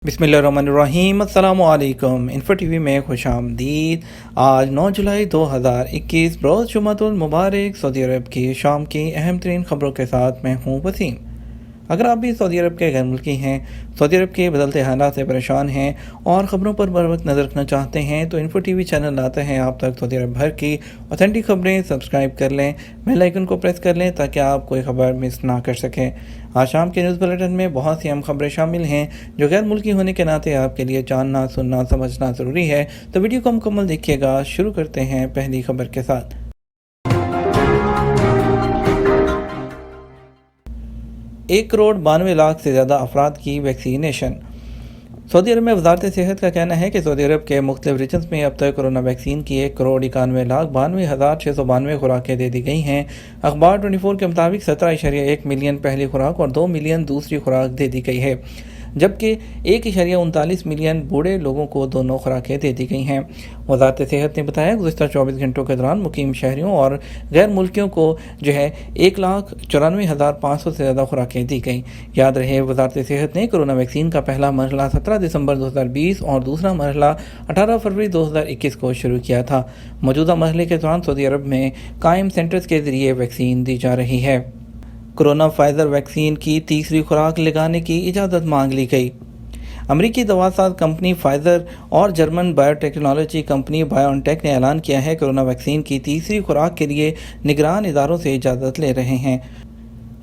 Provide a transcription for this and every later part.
बिस्मिल्लाहिर्रहमानिर्रहीम। अस्सलामु अलैकुम। इन्फो टीवी में खुश आमदीद। आज 9 जुलाई 2021 रोज़ जुमातुल मुबारक। सऊदी अरब की शाम की अहम तरीन खबरों के साथ मैं हूँ वसीम। अगर आप भी सऊदी अरब के गैर मुल्की हैं, सऊदी अरब के बदलते हालात से परेशान हैं और ख़बरों पर बर वक्त नज़र रखना चाहते हैं तो इन्फो टीवी चैनल लाते हैं आप तक सऊदी अरब भर की ऑथेंटिक खबरें। सब्सक्राइब कर लें, बेल आइकन को प्रेस कर लें ताकि आप कोई खबर मिस ना कर सकें। आज शाम के न्यूज़ बुलेटिन में बहुत सी अहम खबरें शामिल हैं जो गैर मुल्की होने के नाते आपके लिए जानना, सुनना, समझना ज़रूरी है, तो वीडियो को मुकम्मल देखिएगा। शुरू करते हैं पहली खबर के साथ। 1,92,00,000 से ज़्यादा अफराद की वैक्सीनेशन। सऊदी अरब में वजारत सेहत का कहना है कि सऊदी अरब के मुख्तलिफ रीजन्स में अब तक कोरोना वैक्सीन की 1,91,92,692 खुराकें दे दी गई हैं। अखबार 24 के मुताबिक 17.1 मिलियन पहली खुराक और 2 मिलियन दूसरी खुराक दे दी गई है, जबकि 1.39 मिलियन बूढ़े लोगों को दोनों खुराकें दे दी गई हैं। वजारत सेहत ने बताया गुज़िश्ता 24 घंटों के दौरान मुकीम शहरियों और गैर मुल्कियों को 1,94,500 से ज़्यादा खुराकें दी गई। याद रहे, वजारत सेहत ने कोरोना वैक्सीन का पहला मरहला 17 दिसंबर 2020 और दूसरा मरहला 18 फरवरी 2021 को शुरू किया था। मौजूदा मरहले के दौरान सऊदी अरब में कायम सेंटर्स के ज़रिए वैक्सीन दी जा रही है। कोरोना फाइजर वैक्सीन की तीसरी खुराक लगाने की इजाज़त मांग ली गई। अमरीकी दवासाज कंपनी फाइजर और जर्मन बायोटेक्नोलॉजी कंपनी बायोनटेक ने ऐलान किया है कोरोना वैक्सीन की तीसरी खुराक के लिए निगरान इदारों से इजाज़त ले रहे हैं।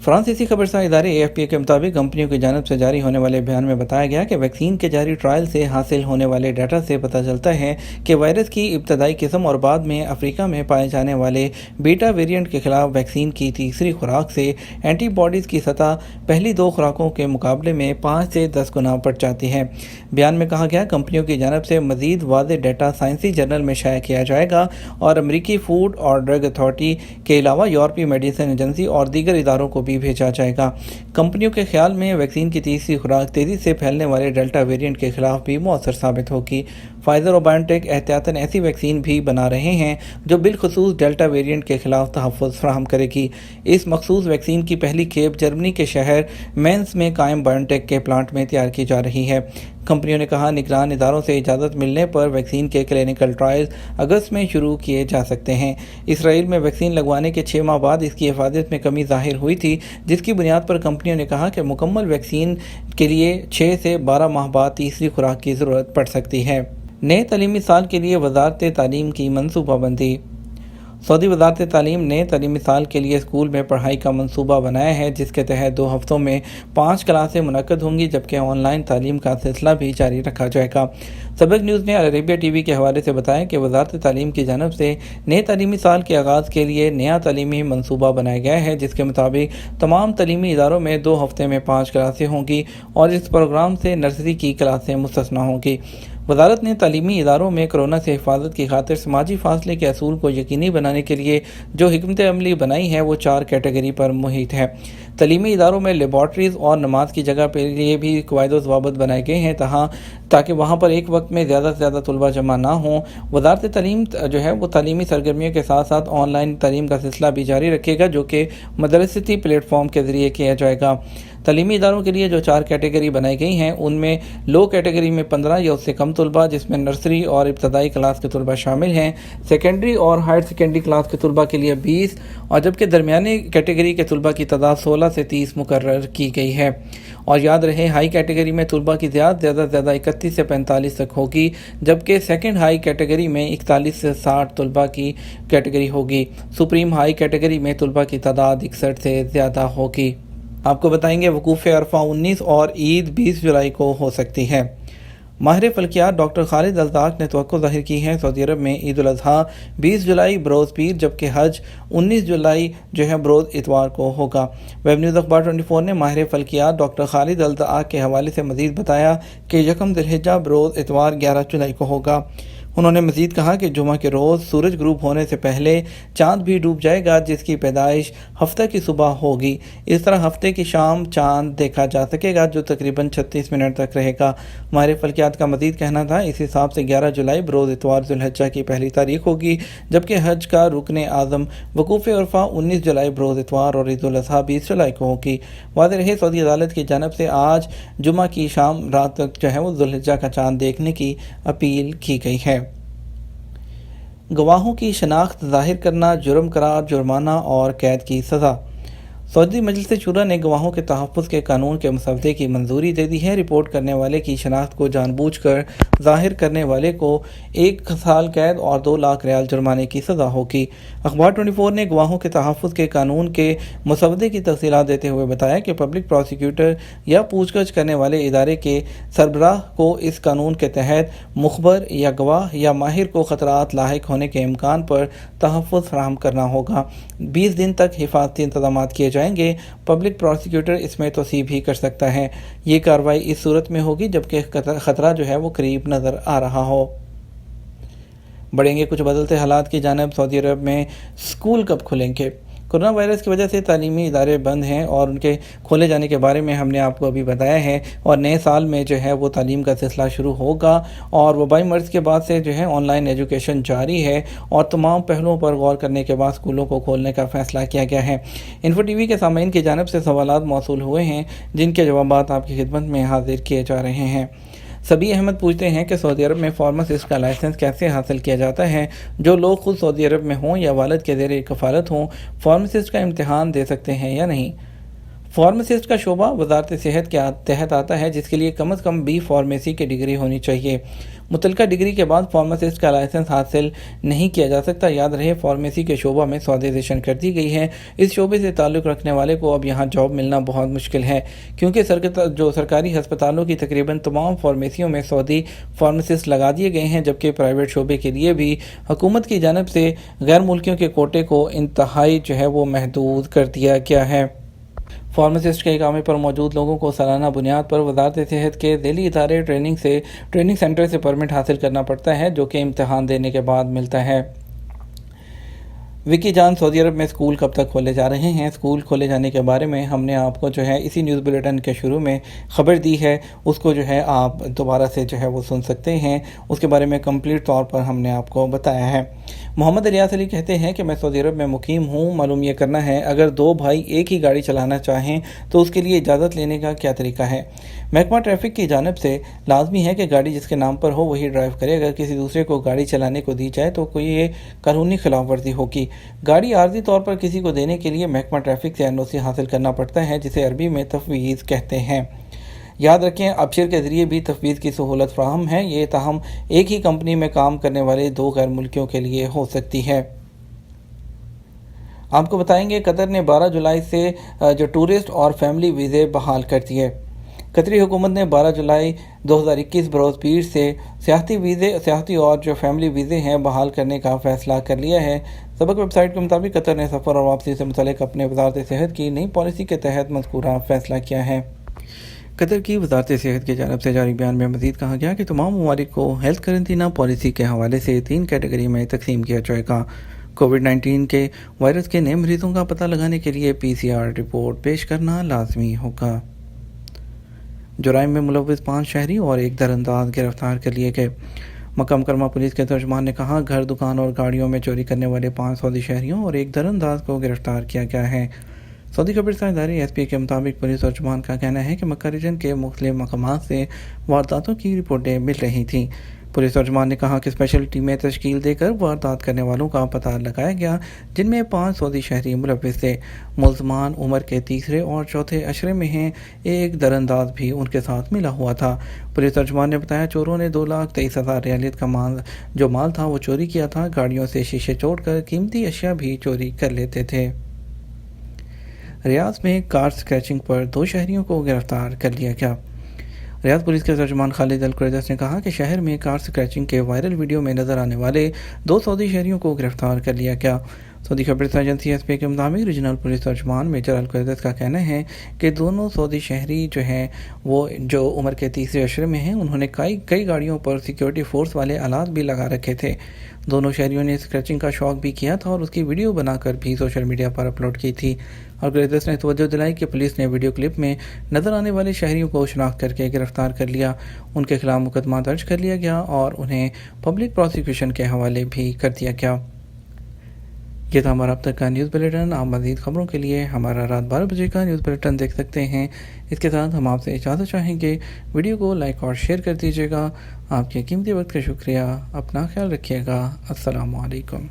फ्रांसीसी खबरसार इदारे AFP के मुताबिक कंपनियों की जानिब से जारी होने वाले बयान में बताया गया कि वैक्सीन के जारी ट्रायल से हासिल होने वाले डाटा से पता चलता है कि वायरस की इब्तदाई किस्म और बाद में अफ्रीका में पाए जाने वाले बीटा वेरिएंट के खिलाफ वैक्सीन की तीसरी खुराक से एंटीबॉडीज़ की सतह पहली दो खुराकों के मुकाबले में 5 से 10 गुना बढ़ जाती है। बयान में कहा गया कंपनियों की जानिब से मज़ीद वाज़ेह डाटा साइंसी जर्नल में शाया किया जाएगा और अमरीकी फूड और ड्रग अथॉरिटी के अलावा यूरोपीय मेडिसिन एजेंसी और दीगर इदारों को भी भेजा जाएगा। कंपनियों के ख्याल में वैक्सीन की तीसरी खुराक तेजी से फैलने वाले डेल्टा वेरिएंट के खिलाफ भी मौसर साबित होगी। फाइजर और बायोनटेक एहतियातन ऐसी वैक्सीन भी बना रहे हैं जो बिलखुसूस डेल्टा वेरिएंट के खिलाफ तहफ़्फ़ुज़ फराहम करेगी। इस मखसूस वैक्सीन की पहली खेप जर्मनी के शहर मेंस में कायम बायोनटेक के प्लांट में तैयार की जा रही है। कंपनियों ने कहा निगरान इदारों से इजाज़त मिलने पर वैक्सीन के क्लिनिकल ट्रायल्स अगस्त में शुरू किए जा सकते हैं। इसराइल में वैक्सीन लगवाने के 6 माह बाद इसकी हिफाजत में कमी ज़ाहिर हुई थी, जिसकी बुनियाद पर कंपनियों ने कहा कि मुकम्मल वैक्सीन के लिए 6 से 12 माह बाद तीसरी खुराक की ज़रूरत पड़ सकती है। नए तालीमी साल के लिए वजारत तालीम की मनसूबाबंदी। सऊदी वजारत तालीम ने तालीमी साल के लिए स्कूल में पढ़ाई का मंसूबा बनाया है, जिसके तहत 2 हफ्तों में 5 क्लासें मुनक्कद होंगी, जबकि ऑनलाइन तालीम का सिलसिला भी जारी रखा जाएगा। सबक न्यूज़ ने अल अरेबिया टीवी के हवाले से बताया कि वजारत तालीम की जानब से नए तालीमी साल के आगाज़ के लिए नया तालीमी मंसूबा बनाया गया है, जिसके मुताबिक तमाम तालीमी इदारों में 2 हफ्ते में 5 क्लासें होंगी और इस प्रोग्राम से नर्सरी की क्लासें मुस्तस्ना होंगी। वजारत ने तालीमी इदारों में कोरोना से हिफाजत की खातिर समाजी फासले के असूल को यकीनी बनाने के लिए जो हिकमत अमली बनाई है वो 4 कैटेगरी पर मुहित है। तालीमी इदारों में लेबॉर्ट्रीज़ और नमाज की जगह के लिए भी क़वाइद व ज़वाबित बनाए गए हैं ताकि वहाँ पर एक वक्त में ज़्यादा से ज़्यादा तलबा जमा ना हों। वजारत तालीम जो है वो तालीमी सरगर्मियों के साथ साथ ऑनलाइन तालीम का सिलसिला भी जारी रखेगा, जो कि मदरसती प्लेटफॉर्म के ज़रिए किया जाएगा। तालीमी इदारों के लिए जो 4 कैटेगरी बनाई गई हैं उनमें लो कैटेगरी में 15 या उससे कम तलबा, जिसमें नर्सरी और इब्तदाई क्लास के तलबा शामिल हैं, सेकेंडरी और हायर सेकेंडरी क्लास के तलबा के लिए 20 और जबकि दरमियानी कैटेगरी के तलबा की तादाद 16 से 30 मुकर्रर की गई है। और याद रहे हाई कैटेगरी में तलबा की ज़्यादा से ज़्यादा 31 से 45 तक होगी, जबकि सेकेंड हाई कैटेगरी में 41 से 60 तलबा की कैटेगरी होगी। सुप्रीम हाई कैटेगरी में तलबा की तादाद 61 से ज़्यादा होगी। आपको बताएंगे वकूफ़ अरफा 19 और ईद 20 जुलाई को हो सकती है। माहिर फल्कियात डॉक्टर खालिद अज़्ज़ाक़ ने तवक्को ज़ाहिर की है सऊदी अरब में ईद उल अज़हा 20 जुलाई बरोज़ पीर, जबकि हज 19 जुलाई जो है बरोज़ इतवार को होगा। वेब न्यूज़ अखबार 24 ने माहिर फल्कियात डॉक्टर खालिद अज़्ज़ाक़ के हवाले से मज़ीद बताया कि 1 ज़िलहिज्जा बरोज़ इतवार 11 जुलाई को होगा। انہوں نے مزید کہا کہ جمعہ کے روز سورج غروب ہونے سے پہلے چاند بھی ڈوب جائے گا، جس کی پیدائش ہفتہ کی صبح ہوگی۔ اس طرح ہفتے کی شام چاند دیکھا جا سکے گا، جو تقریباً 36 منٹ تک رہے گا۔ ماہر فلکیات کا مزید کہنا تھا اس حساب سے 11 جولائی بروز اتوار ذو الحجہ کی پہلی تاریخ ہوگی، جبکہ حج کا رکن اعظم وقوف عرفہ 19 جولائی بروز اتوار اور عید الاضحیٰ 20 جولائی کو ہوگی۔ واضح رہے سعودی عدالت کی جانب سے آج جمعہ کی شام رات تک وہ ذو الحجہ کا چاند دیکھنے کی اپیل کی گئی ہے۔ گواہوں کی شناخت ظاہر کرنا جرم قرار، جرمانہ اور قید کی سزا۔ سعودی مجلس شورا نے گواہوں کے تحفظ کے قانون کے مسودے کی منظوری دے دی ہے۔ رپورٹ کرنے والے کی شناخت کو جان بوجھ کر ظاہر کرنے والے کو 1 سال قید اور 2 لاکھ ریال جرمانے کی سزا ہوگی۔ اخبار 24 نے گواہوں کے تحفظ کے قانون کے مسودے کی تفصیلات دیتے ہوئے بتایا کہ پبلک پراسیکیوٹر یا پوچھ گچھ کرنے والے ادارے کے سربراہ کو اس قانون کے تحت مخبر یا گواہ یا ماہر کو خطرات لاحق ہونے کے امکان پر تحفظ فراہم کرنا ہوگا۔ 20 دن تک حفاظتی انتظامات کیے جائیں گے۔ پبلک پراسیکیوٹر اس میں توسیع بھی کر سکتا ہے۔ یہ کارروائی اس صورت میں ہوگی جبکہ خطرہ وہ قریب نظر آ رہا ہو۔ بڑھیں گے کچھ بدلتے حالات کی جانب۔ سعودی عرب میں اسکول کب کھلیں گے؟ کورونا وائرس کی وجہ سے تعلیمی ادارے بند ہیں اور ان کے کھولے جانے کے بارے میں ہم نے آپ کو ابھی بتایا ہے، اور نئے سال میں وہ تعلیم کا سلسلہ شروع ہوگا، اور وبائی مرض کے بعد سے آن لائن ایجوکیشن جاری ہے اور تمام پہلوؤں پر غور کرنے کے بعد اسکولوں کو کھولنے کا فیصلہ کیا گیا ہے۔ انفو ٹی وی کے سامعین کی جانب سے سوالات موصول ہوئے ہیں جن کے جوابات آپ کی خدمت میں حاضر کیے جا رہے ہیں۔ سبی احمد پوچھتے ہیں کہ سعودی عرب میں فارماسسٹ کا لائسنس کیسے حاصل کیا جاتا ہے؟ جو لوگ خود سعودی عرب میں ہوں یا والد کے زیر کفالت ہوں، فارماسسٹ کا امتحان دے سکتے ہیں یا نہیں؟ فارماسسٹ کا شعبہ وزارت صحت کے تحت آتا ہے، جس کے لیے کم از کم بی فارمیسی کی ڈگری ہونی چاہیے۔ متعلقہ ڈگری کے بعد فارماسسٹ کا لائسنس حاصل نہیں کیا جا سکتا۔ یاد رہے فارمیسی کے شعبہ میں سعودائزیشن کر دی گئی ہے۔ اس شعبے سے تعلق رکھنے والے کو اب یہاں جاب ملنا بہت مشکل ہے، کیونکہ سرکاری ہسپتالوں کی تقریباً تمام فارمیسیوں میں سعودی فارماسسٹ لگا دیے گئے ہیں، جبکہ پرائیویٹ شعبے کے لیے بھی حکومت کی جانب سے غیر ملکیوں کے کوٹے کو انتہائی محدود کر دیا گیا ہے۔ فارماسسٹ کے اقامے پر موجود لوگوں کو سالانہ بنیاد پر وزارت صحت کے ذیلی ادارے ٹریننگ سینٹر سے پرمٹ حاصل کرنا پڑتا ہے، جو کہ امتحان دینے کے بعد ملتا ہے۔ وکی جان، سعودی عرب میں اسکول کب تک کھولے جا رہے ہیں؟ اسکول کھولے جانے کے بارے میں ہم نے آپ کو اسی نیوز بلیٹن کے شروع میں خبر دی ہے، اس کو آپ دوبارہ سے وہ سن سکتے ہیں۔ اس کے بارے میں کمپلیٹ طور پر ہم نے آپ کو بتایا ہے۔ محمد ریاض علی کہتے ہیں کہ میں سعودی عرب میں مقیم ہوں، معلوم یہ کرنا ہے اگر 2 بھائی ایک ہی گاڑی چلانا چاہیں تو اس کے لیے اجازت لینے کا کیا طریقہ ہے؟ محکمہ ٹریفک کی جانب سے لازمی ہے کہ گاڑی جس کے نام پر ہو وہی ڈرائیو کرے۔ اگر کسی دوسرے کو گاڑی چلانے کو دی جائے تو کوئی یہ قانونی خلاف ورزی ہوگی۔ گاڑی عارضی طور پر کسی کو دینے کے لیے محکمہ ٹریفک سے NOC حاصل کرنا پڑتا ہے، جسے عربی میں تفویض کہتے ہیں۔ یاد رکھیں ابشر کے ذریعے بھی تفویض کی سہولت فراہم ہے، یہ تاہم ایک ہی کمپنی میں کام کرنے والے 2 غیر ملکیوں کے لیے ہو سکتی ہے۔ آپ کو بتائیں گے قطر نے 12 جولائی سے ٹورسٹ اور فیملی ویزے بحال کر دیے۔ قطری حکومت نے 12 جولائی 2021 بروز پیر سے سیاحتی اور فیملی ویزے ہیں بحال کرنے کا فیصلہ کر لیا ہے۔ سابق ویب سائٹ کے مطابق قطر نے سفر اور واپسی سے متعلق اپنے وزارت صحت کی نئی پالیسی کے تحت مذکورہ فیصلہ کیا ہے۔ قطر کی وزارت صحت کی جانب سے جاری بیان میں مزید کہا گیا کہ تمام ممالک کو ہیلتھ قرنطینہ پالیسی کے حوالے سے 3 کیٹیگری میں تقسیم کیا جائے گا۔ کووڈ-19 کے وائرس کے نئے مریضوں کا پتہ لگانے کے لیے PCR رپورٹ پیش کرنا لازمی ہوگا۔ جرائم میں ملوث 5 شہری اور 1 درانداز گرفتار کر لیے گئے۔ مکہ مکرمہ پولیس کے ترجمان نے کہا گھر، دکان اور گاڑیوں میں چوری کرنے والے 5 سعودی شہریوں اور 1 درانداز کو گرفتار کیا گیا ہے۔ سعودی خبررساں ادارے SPA کے مطابق پولیس ترجمان کا کہنا ہے کہ مکہ ریجن کے مختلف مقامات سے وارداتوں کی رپورٹیں مل رہی تھیں۔ پولیس ترجمان نے کہا کہ اسپیشل ٹیمیں تشکیل دے کر واردات کرنے والوں کا پتہ لگایا گیا، جن میں 5 سعودی شہری ملوث تھے۔ ملزمان عمر کے 3 اور 4 عشرے میں ہیں، 1 درانداز بھی ان کے ساتھ ملا ہوا تھا۔ پولیس ترجمان نے بتایا چوروں نے 2,23,000 ریالیت کا مال تھا وہ چوری کیا تھا۔ گاڑیوں سے شیشے توڑ کر قیمتی اشیاء بھی چوری کر لیتے تھے۔ ریاض میں کار اسکریچنگ پر 2 شہریوں کو گرفتار کر لیا گیا۔ ریاض پولیس کے ترجمان خالد القریدس نے کہا کہ شہر میں کار اسکریچنگ کے وائرل ویڈیو میں نظر آنے والے 2 سعودی شہریوں کو گرفتار کر لیا گیا۔ सऊदी खबरसां एजेंसी एसपी के मुताबिक रीजनल पुलिस तर्जमान मेजर अल-कुरैदस का कहना है कि दोनों सऊदी शहरी जो हैं वो जो उम्र के तीसरे अशरे में हैं, उन्होंने कई गाड़ियों पर सिक्योरिटी फोर्स वाले आलात भी लगा रखे थे। दोनों शहरियों ने स्क्रैचिंग का शौक भी किया था और उसकी वीडियो बनाकर भी सोशल मीडिया पर अपलोड की थी। अल-कुरैदस ने तवज्जो दिलाई कि पुलिस ने वीडियो क्लिप में नजर आने वाले शहरियों को शनाख्त करके गिरफ्तार कर लिया। उनके खिलाफ मुकदमा दर्ज कर लिया गया और उन्हें पब्लिक प्रोसिक्यूशन के हवाले भी कर दिया गया। ये था हमारा अब तक का न्यूज़ बुलेटिन। आप मज़ीद खबरों के लिए हमारा रात 12 बजे का न्यूज़ बुलेटिन देख सकते हैं। इसके साथ हम आपसे इजाज़त चाहेंगे। वीडियो को लाइक और शेयर कर दीजिएगा। आपके कीमती वक्त का शुक्रिया। अपना ख्याल रखिएगा। अस्सलामु अलैकुम।